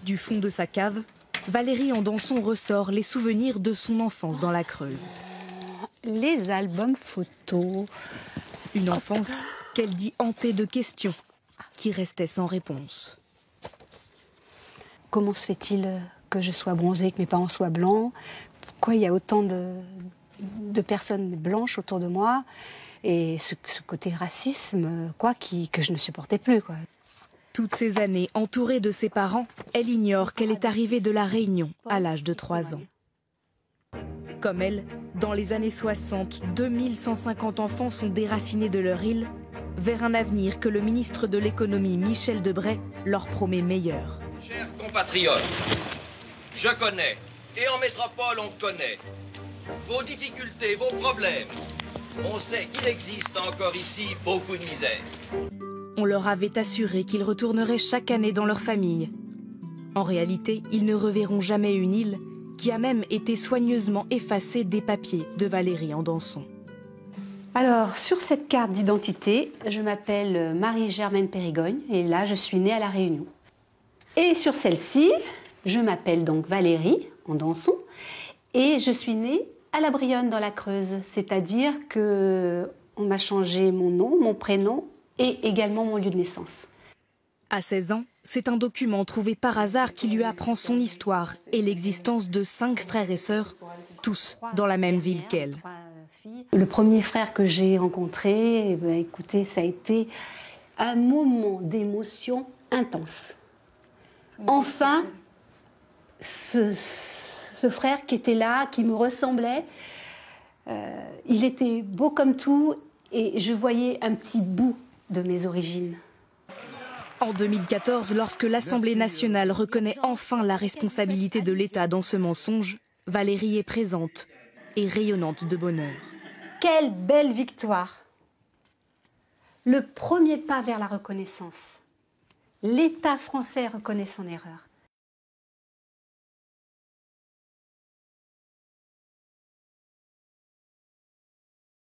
Du fond de sa cave, Valérie Andançon ressort les souvenirs de son enfance dans la Creuse. Les albums photos. Une enfance qu'elle dit hantée de questions qui restaient sans réponse. Comment se fait-il que je sois bronzée, que mes parents soient blancs? Pourquoi il y a autant de personnes blanches autour de moi? Et ce côté racisme, que je ne supportais plus, quoi. Toutes ces années, entourée de ses parents, elle ignore qu'elle est arrivée de La Réunion à l'âge de 3 ans. Comme elle, dans les années 60, 2150 enfants sont déracinés de leur île vers un avenir que le ministre de l'économie Michel Debré leur promet meilleur. Chers compatriotes, je connais, et en métropole on connaît, vos difficultés, vos problèmes. On sait qu'il existe encore ici beaucoup de misère. On leur avait assuré qu'ils retourneraient chaque année dans leur famille. En réalité, ils ne reverront jamais une île qui a même été soigneusement effacée des papiers de Valérie Andançon. Alors, sur cette carte d'identité, je m'appelle Marie-Germaine Périgogne et là, je suis née à La Réunion. Et sur celle-ci, je m'appelle donc Valérie Andançon et je suis née à La Brionne dans la Creuse. C'est-à-dire qu'on m'a changé mon nom, mon prénom et également mon lieu de naissance. À 16 ans, c'est un document trouvé par hasard qui lui apprend son histoire et l'existence de 5 frères et sœurs, tous dans la même ville qu'elle. Le premier frère que j'ai rencontré, écoutez, ça a été un moment d'émotion intense. Enfin, ce frère qui était là, qui me ressemblait, il était beau comme tout et je voyais un petit bout de mes origines. En 2014, lorsque l'Assemblée nationale reconnaît enfin la responsabilité de l'État dans ce mensonge, Valérie est présente et rayonnante de bonheur. Quelle belle victoire! Le premier pas vers la reconnaissance. L'État français reconnaît son erreur.